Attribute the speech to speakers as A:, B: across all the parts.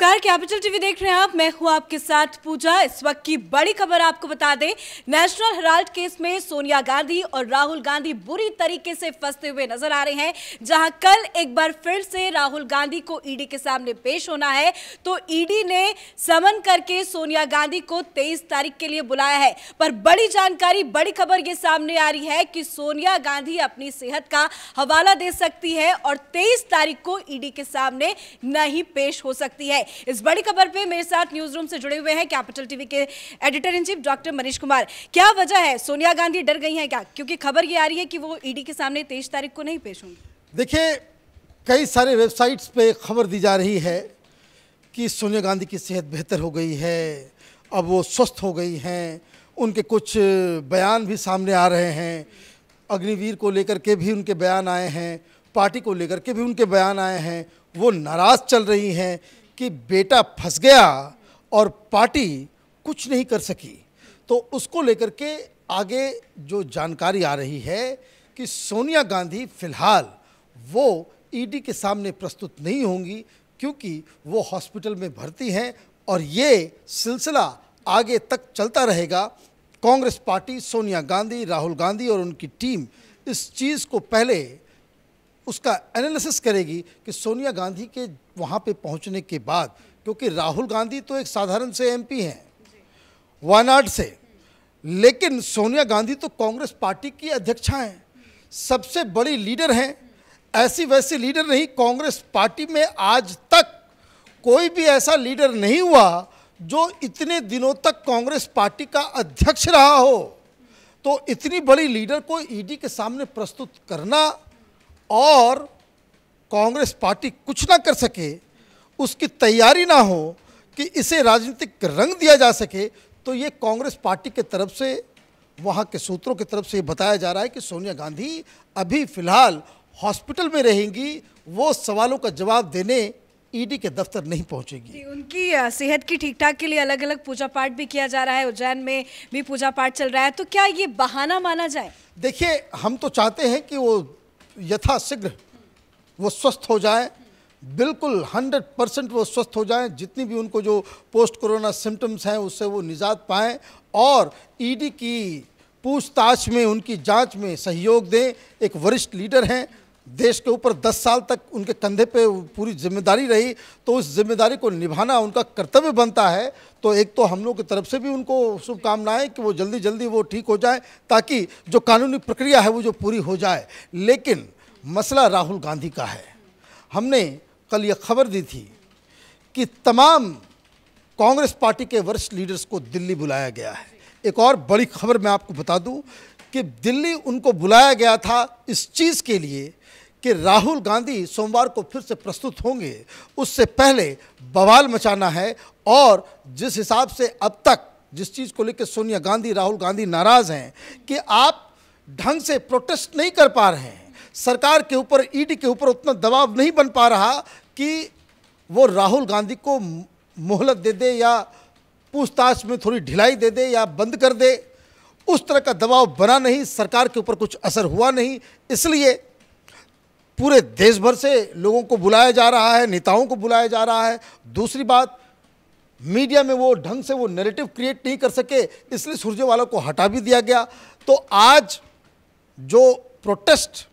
A: नमस्कार, capital TV देख रहे हैं आप। मैं हूं आपके साथ पूजा। इस वक्त की बड़ी खबर आपको बता दें, नेशनल हेराल्ड केस में सोनिया गांधी और राहुल गांधी बुरी तरीके से फंसते हुए नजर आ रहे हैं। जहां कल एक बार फिर से राहुल गांधी को ईडी के सामने पेश होना है, तो ईडी ने समन करके सोनिया गांधी को 23 तारीख के लिए बुलाया है। पर बड़ी जानकारी, बड़ी खबर ये सामने आ रही है कि सोनिया गांधी अपनी सेहत का हवाला दे सकती है और 23 तारीख को ईडी के सामने नहीं पेश हो सकती है। इस बड़ी खबर पे मेरे साथ न्यूज रूम से जुड़े हुए हैं कैपिटल टीवी के editor in chief doctor Manish Kumar. क्या वजह है, सोनिया गांधी डर गई हैं क्या? क्योंकि खबर ये आ रही है कि वो ईडी के सामने 23 तारीख को नहीं पेश होंगी।
B: देखिए, कई सारे वेबसाइट्स पे खबर दी जा रही है कि सोनिया गांधी की सेहत बेहतर हो गई है, अब वो स्वस्थ हो गई हैं। उनके कुछ बयान भी सामने आ रहे हैं, अग्निवीर को लेकर के भी उनके बयान आए हैं, पार्टी को लेकर के भी उनके बयान आए हैं। वो नाराज़ चल रही हैं कि बेटा फंस गया और पार्टी कुछ नहीं कर सकी। तो उसको लेकर के आगे जो जानकारी आ रही है कि सोनिया गांधी फिलहाल वो ईडी के सामने प्रस्तुत नहीं होंगी, क्योंकि वो हॉस्पिटल में भर्ती हैं और ये सिलसिला आगे तक चलता रहेगा। कांग्रेस पार्टी, सोनिया गांधी, राहुल गांधी और उनकी टीम इस चीज़ को पहले उसका एनालिसिस करेगी कि सोनिया गांधी के वहाँ पे पहुँचने के बाद, क्योंकि राहुल गांधी तो एक साधारण से एमपी हैं वायनाड से, लेकिन सोनिया गांधी तो कांग्रेस पार्टी की अध्यक्षा हैं, सबसे बड़ी लीडर हैं। ऐसी वैसी लीडर नहीं, कांग्रेस पार्टी में आज तक कोई भी ऐसा लीडर नहीं हुआ जो इतने दिनों तक कांग्रेस पार्टी का अध्यक्ष रहा हो। तो इतनी बड़ी लीडर को ईडी के सामने प्रस्तुत करना और कांग्रेस पार्टी कुछ ना कर सके, उसकी तैयारी ना हो कि इसे राजनीतिक रंग दिया जा सके, तो ये कांग्रेस पार्टी के तरफ से, वहाँ के सूत्रों की तरफ से बताया जा रहा है कि सोनिया गांधी अभी फिलहाल हॉस्पिटल में रहेंगी, वो सवालों का जवाब देने ईडी के दफ्तर नहीं पहुंचेगी।
A: उनकी सेहत की ठीक ठाक के लिए अलग अलग पूजा पाठ भी किया जा रहा है, उज्जैन में भी पूजा पाठ चल रहा है, तो क्या ये बहाना माना जाए?
B: देखिए, हम तो चाहते हैं कि वो यथाशीघ्र वो स्वस्थ हो जाए, बिल्कुल 100% वो स्वस्थ हो जाएं, जितनी भी उनको जो पोस्ट कोरोना सिम्टम्स हैं उससे वो निजात पाएं और ईडी की पूछताछ में, उनकी जांच में सहयोग दें। एक वरिष्ठ लीडर हैं, देश के ऊपर 10 साल तक उनके कंधे पे पूरी जिम्मेदारी रही, तो उस जिम्मेदारी को निभाना उनका कर्तव्य बनता है। तो एक तो हम लोग की तरफ से भी उनको शुभकामनाएं कि वो जल्दी जल्दी वो ठीक हो जाए, ताकि जो कानूनी प्रक्रिया है वो जो पूरी हो जाए। लेकिन मसला राहुल गांधी का है। हमने कल ये खबर दी थी कि तमाम कांग्रेस पार्टी के वरिष्ठ लीडर्स को दिल्ली बुलाया गया है। एक और बड़ी खबर मैं आपको बता दूं कि दिल्ली उनको बुलाया गया था इस चीज़ के लिए कि राहुल गांधी सोमवार को फिर से प्रस्तुत होंगे, उससे पहले बवाल मचाना है। और जिस हिसाब से अब तक जिस चीज़ को लेकर सोनिया गांधी, राहुल गांधी नाराज़ हैं कि आप ढंग से प्रोटेस्ट नहीं कर पा रहे हैं, सरकार के ऊपर, ईडी के ऊपर उतना दबाव नहीं बन पा रहा कि वो राहुल गांधी को मोहलत दे दे या पूछताछ में थोड़ी ढिलाई दे दे या बंद कर दे, उस तरह का दबाव बना नहीं, सरकार के ऊपर कुछ असर हुआ नहीं। इसलिए पूरे देश भर से लोगों को बुलाया जा रहा है, नेताओं को बुलाया जा रहा है। दूसरी बात, मीडिया में वो ढंग से वो नैरेटिव क्रिएट नहीं कर सके, इसलिए सुरजेवाला को हटा भी दिया गया। तो आज जो प्रोटेस्ट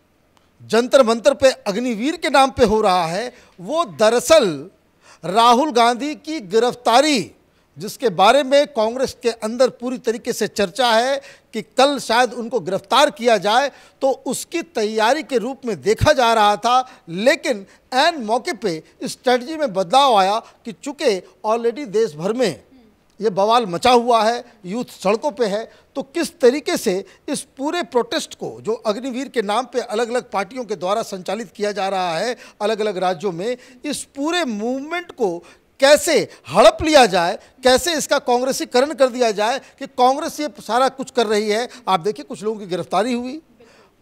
B: जंतर मंतर पे अग्निवीर के नाम पे हो रहा है, वो दरअसल राहुल गांधी की गिरफ्तारी, जिसके बारे में कांग्रेस के अंदर पूरी तरीके से चर्चा है कि कल शायद उनको गिरफ्तार किया जाए, तो उसकी तैयारी के रूप में देखा जा रहा था। लेकिन ऐन मौके पे स्ट्रेटजी में बदलाव आया कि चूंकि ऑलरेडी देश भर में ये बवाल मचा हुआ है, यूथ सड़कों पे है, तो किस तरीके से इस पूरे प्रोटेस्ट को, जो अग्निवीर के नाम पे अलग अलग पार्टियों के द्वारा संचालित किया जा रहा है अलग अलग राज्यों में, इस पूरे मूवमेंट को कैसे हड़प लिया जाए, कैसे इसका कांग्रेसीकरण कर दिया जाए कि कांग्रेस ये सारा कुछ कर रही है। आप देखिए, कुछ लोगों की गिरफ्तारी हुई,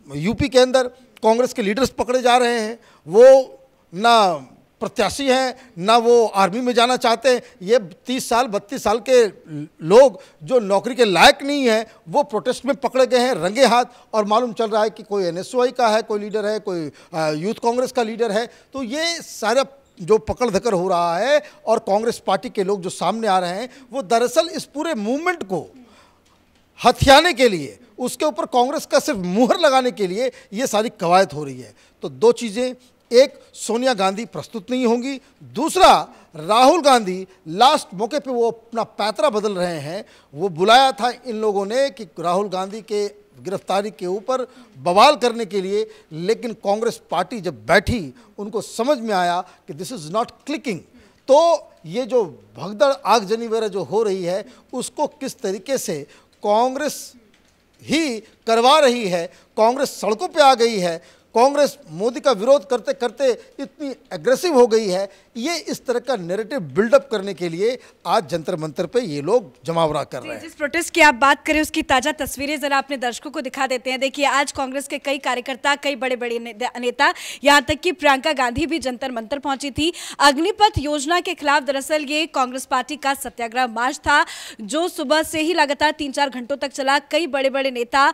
B: यूपी के अंदर कांग्रेस के लीडर्स पकड़े जा रहे हैं, वो ना प्रत्याशी हैं ना वो आर्मी में जाना चाहते हैं। ये 30 साल 32 साल के लोग जो नौकरी के लायक नहीं हैं, वो प्रोटेस्ट में पकड़े गए हैं रंगे हाथ। और मालूम चल रहा है कि कोई एनएसयूआई का है, कोई लीडर है, कोई यूथ कांग्रेस का लीडर है। तो ये सारा जो पकड़ धकड़ हो रहा है और कांग्रेस पार्टी के लोग जो सामने आ रहे हैं, वो दरअसल इस पूरे मूवमेंट को हथियाने के लिए, उसके ऊपर कांग्रेस का सिर्फ मुहर लगाने के लिए ये सारी कवायद हो रही है। तो दो चीज़ें, एक सोनिया गांधी प्रस्तुत नहीं होंगी, दूसरा राहुल गांधी लास्ट मौके पे वो अपना पैतरा बदल रहे हैं। वो बुलाया था इन लोगों ने कि राहुल गांधी के गिरफ्तारी के ऊपर बवाल करने के लिए, लेकिन कांग्रेस पार्टी जब बैठी उनको समझ में आया कि दिस इज़ नॉट क्लिकिंग। तो ये जो भगदड़ आगजनी वगैरह जो हो रही है, उसको किस तरीके से कांग्रेस ही करवा रही है, कांग्रेस सड़कों पे आ गई है, कांग्रेस मोदी का विरोध करते करते इतनी एग्रेसिव हो गई है, ये इस तरह का नैरेटिव बिल्डअप करने के लिए आज जंतर मंतर पे ये लोग जमावड़ा कर रहे हैं।
A: जिस प्रोटेस्ट की आप बात करें उसकी ताजा तस्वीरें जरा अपने दर्शकों को दिखा देते हैं। देखिए, आज कांग्रेस के कई कार्यकर्ता, कई बड़े बड़े नेता, यहाँ तक कि प्रियंका गांधी भी जंतर मंतर पहुंची थी। अग्निपथ योजना के खिलाफ दरअसल ये कांग्रेस पार्टी का सत्याग्रह मार्च था, जो सुबह से ही लगातार 3-4 घंटों तक चला। कई बड़े बड़े नेता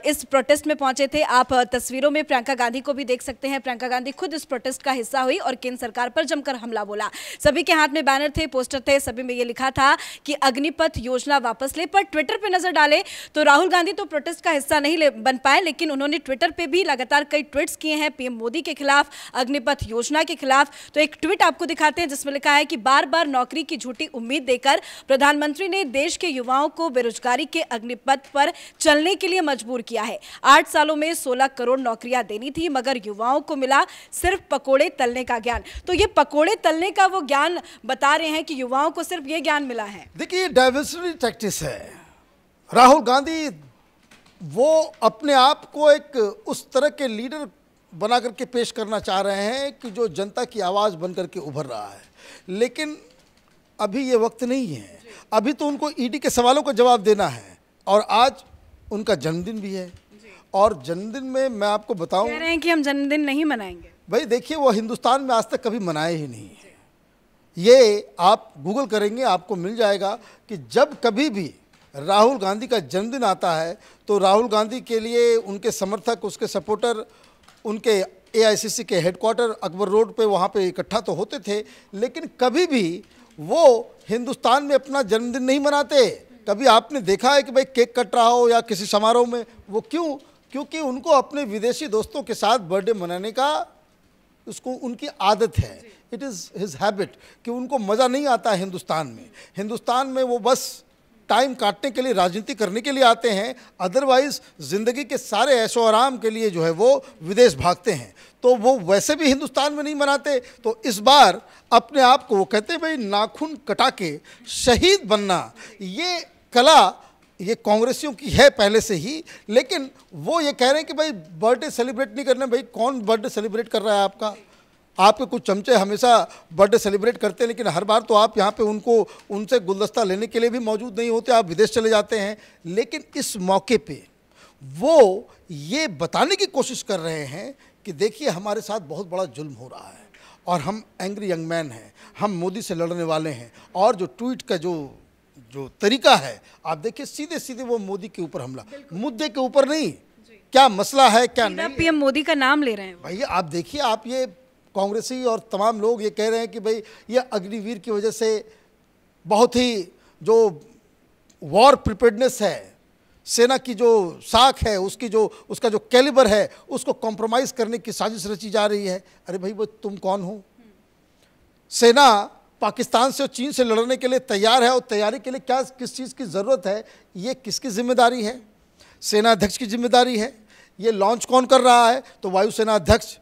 A: इस प्रोटेस्ट में पहुंचे थे। आप तस्वीरों में प्रियंका गांधी को भी देख सकते हैं। प्रियंका गांधी खुद इस प्रोटेस्ट का हिस्सा हुई और केंद्र सरकार पर जमकर हमला बोला। सभी के हाथ में बैनर थे, पोस्टर थे, सभी में ये लिखा था कि अग्निपथ योजना वापस ले। पर ट्विटर पे नजर डाले तो राहुल गांधी तो प्रोटेस्ट का हिस्सा नहीं बन पाए, लेकिन उन्होंने ट्विटर पे भी लगातार कई ट्वीट्स किए हैं पीएम मोदी के खिलाफ, अग्निपथ योजना के खिलाफ। तो एक ट्वीट आपको दिखाते हैं जिसमें लिखा है कि बार बार नौकरी की झूठी उम्मीद देकर प्रधानमंत्री ने देश के युवाओं को बेरोजगारी के अग्निपथ पर चलने के लिए मजबूर किया है। 8 सालों में 16 करोड़ नौकरियां देनी थी, मगर युवाओं को मिला सिर्फ पकोड़े तलने का ज्ञान। तो ये पकोड़े तलने का वो ज्ञान बता रहे हैं कि युवाओं को सिर्फ ये ज्ञान मिला है।
B: देखिए, डाइवर्सिटी टैक्टिस है। राहुल गांधी वो अपने आप को एक उस तरह के लीडर बना करके पेश करना चाह रहे हैं कि जो जनता की आवाज़ बन करके उभर रहा है, लेकिन अभी ये वक्त नहीं है। अभी तो उनको ईडी के सवालों का जवाब देना है, और आज उनका जन्मदिन भी है। और जन्मदिन में मैं आपको बताऊं,
A: कह रहे हैं कि हम जन्मदिन नहीं मनाएंगे।
B: भाई देखिए, वो हिंदुस्तान में आज तक कभी मनाए ही नहीं है। ये आप गूगल करेंगे आपको मिल जाएगा कि जब कभी भी राहुल गांधी का जन्मदिन आता है तो राहुल गांधी के लिए उनके समर्थक, उसके सपोर्टर, उनके एआईसीसी के हेडक्वार्टर अकबर रोड पे वहाँ पे इकट्ठा तो होते थे, लेकिन कभी भी वो हिंदुस्तान में अपना जन्मदिन नहीं मनाते। कभी आपने देखा है कि भाई केक कट रहा हो या किसी समारोह में? वो क्यों? क्योंकि उनको अपने विदेशी दोस्तों के साथ बर्थडे मनाने का उसको उनकी आदत है। इट इज़ हिज हैबिट कि उनको मज़ा नहीं आता हिंदुस्तान में। हिंदुस्तान में वो बस टाइम काटने के लिए, राजनीति करने के लिए आते हैं, अदरवाइज़ ज़िंदगी के सारे ऐशो आराम के लिए जो है वो विदेश भागते हैं। तो वो वैसे भी हिंदुस्तान में नहीं मनाते। तो इस बार अपने आप को वो कहते हैं भाई नाखून कटा के शहीद बनना, ये कला ये कांग्रेसियों की है पहले से ही। लेकिन वो ये कह रहे हैं कि भाई बर्थडे सेलिब्रेट नहीं करना। भाई कौन बर्थडे सेलिब्रेट कर रहा है आपका? आपके कुछ चमचे हमेशा बर्थडे सेलिब्रेट करते हैं, लेकिन हर बार तो आप यहाँ पे उनसे गुलदस्ता लेने के लिए भी मौजूद नहीं होते, आप विदेश चले जाते हैं। लेकिन इस मौके पे वो ये बताने की कोशिश कर रहे हैं कि देखिए हमारे साथ बहुत बड़ा जुल्म हो रहा है और हम एंग्री यंग मैन हैं, हम मोदी से लड़ने वाले हैं। और जो ट्वीट का जो तरीका है, आप देखिए सीधे सीधे वो मोदी के ऊपर हमला, मुद्दे के ऊपर नहीं, क्या मसला है क्या नहीं।
A: पीएम मोदी का नाम ले रहे हैं
B: भैया। आप देखिए, आप ये कांग्रेसी और तमाम लोग ये कह रहे हैं कि भाई ये अग्निवीर की वजह से बहुत ही जो वॉर प्रिपेयर्डनेस है, सेना की जो साख है, उसका जो कैलिबर है, उसको कॉम्प्रोमाइज़ करने की साजिश रची जा रही है। अरे भाई वो तुम कौन हो? सेना पाकिस्तान से और चीन से लड़ने के लिए तैयार है, और तैयारी के लिए किस चीज़ की ज़रूरत है, ये किसकी जिम्मेदारी है? सेना अध्यक्ष की जिम्मेदारी है। ये लॉन्च कौन कर रहा है? तो वायुसेना अध्यक्ष,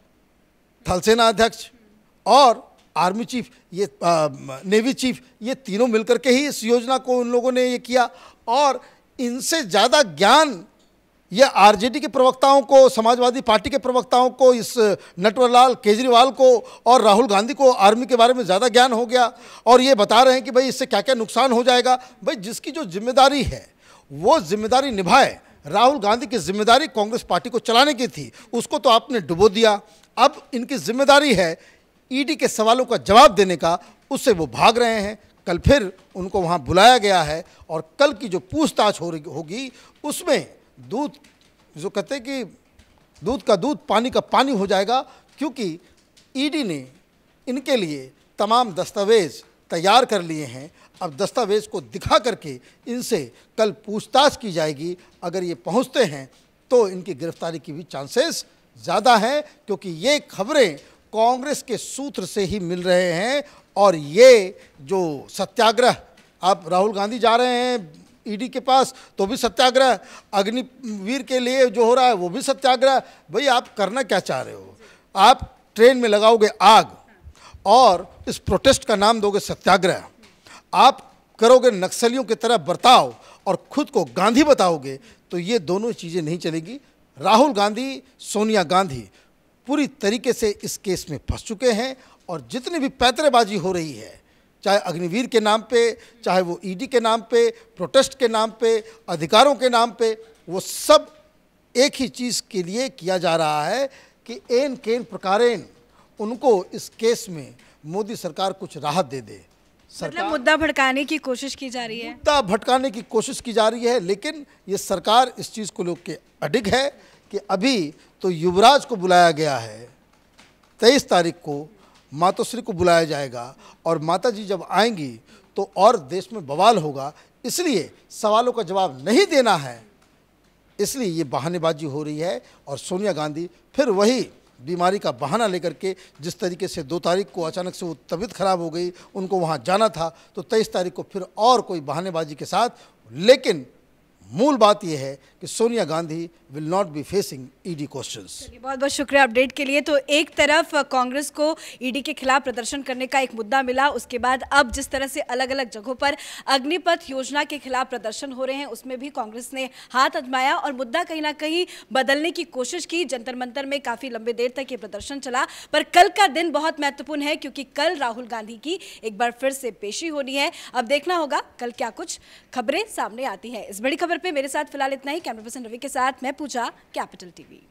B: थल सेना अध्यक्ष और आर्मी चीफ, ये नेवी चीफ, ये तीनों मिलकर के ही इस योजना को उन लोगों ने ये किया। और इनसे ज़्यादा ज्ञान ये आरजेडी के प्रवक्ताओं को, समाजवादी पार्टी के प्रवक्ताओं को, इस नटवरलाल केजरीवाल को और राहुल गांधी को आर्मी के बारे में ज़्यादा ज्ञान हो गया। और ये बता रहे हैं कि भाई इससे क्या क्या नुकसान हो जाएगा। भाई जिसकी जो जिम्मेदारी है वो जिम्मेदारी निभाए। राहुल गांधी की जिम्मेदारी कांग्रेस पार्टी को चलाने की थी, उसको तो आपने डुबो दिया। अब इनकी जिम्मेदारी है ईडी के सवालों का जवाब देने का, उससे वो भाग रहे हैं। कल फिर उनको वहाँ बुलाया गया है और कल की जो पूछताछ होगी उसमें दूध, जो कहते हैं कि दूध का दूध पानी का पानी हो जाएगा, क्योंकि ईडी ने इनके लिए तमाम दस्तावेज तैयार कर लिए हैं। अब दस्तावेज को दिखा करके इनसे कल पूछताछ की जाएगी। अगर ये पहुंचते हैं तो इनकी गिरफ्तारी की भी चांसेस ज़्यादा हैं, क्योंकि ये खबरें कांग्रेस के सूत्र से ही मिल रहे हैं। और ये जो सत्याग्रह, आप राहुल गांधी जा रहे हैं ईडी के पास तो भी सत्याग्रह, अग्निवीर के लिए जो हो रहा है वो भी सत्याग्रह। भाई आप करना क्या चाह रहे हो? आप ट्रेन में लगाओगे आग और इस प्रोटेस्ट का नाम दोगे सत्याग्रह, आप करोगे नक्सलियों की तरह बर्ताव और खुद को गांधी बताओगे, तो ये दोनों चीज़ें नहीं चलेगी। राहुल गांधी, सोनिया गांधी पूरी तरीके से इस केस में फंस चुके हैं और जितनी भी पैंतरेबाजी हो रही है, चाहे अग्निवीर के नाम पे, चाहे वो ईडी के नाम पे, प्रोटेस्ट के नाम पे, अधिकारों के नाम पे, वो सब एक ही चीज़ के लिए किया जा रहा है कि एन केन प्रकारेण उनको इस केस में मोदी सरकार कुछ राहत दे दे।
A: मतलब मुद्दा भड़काने की कोशिश की जा रही है,
B: मुद्दा भटकाने की कोशिश की जा रही है। लेकिन ये सरकार इस चीज़ को लेकर अडिग है कि अभी तो युवराज को बुलाया गया है, 23 तारीख को मातोश्री को बुलाया जाएगा और माता जी जब आएंगी तो और देश में बवाल होगा। इसलिए सवालों का जवाब नहीं देना है, इसलिए ये बहानेबाजी हो रही है। और सोनिया गांधी फिर वही बीमारी का बहाना लेकर के, जिस तरीके से 2 तारीख को अचानक से वो तबीयत खराब हो गई, उनको वहाँ जाना था, तो 23 तारीख को फिर और कोई बहानेबाजी के साथ। लेकिन मूल बात यह है कि Sonia Gandhi will not be facing ED questions.
A: बहुत बहुत शुक्रिया अपडेट के लिए। तो एक तरफ कांग्रेस को ईडी के खिलाफ प्रदर्शन करने का एक मुद्दा मिला, उसके बाद अब जिस तरह से अलग अलग जगहों पर अग्निपथ योजना के खिलाफ प्रदर्शन हो रहे हैं, उसमें भी कांग्रेस ने हाथ आजमाया और मुद्दा कहीं ना कहीं बदलने की कोशिश की। जंतर मंतर में काफी लंबे देर तक ये प्रदर्शन चला, पर कल का दिन बहुत महत्वपूर्ण है क्योंकि कल राहुल गांधी की एक बार फिर से पेशी होनी है। अब देखना होगा कल क्या कुछ खबरें सामने आती हैं। इस बड़ी खबर पे मेरे साथ फिलहाल इतना ही। कैमरा पर्सन रवि के साथ मैं पूजा, कैपिटल टीवी।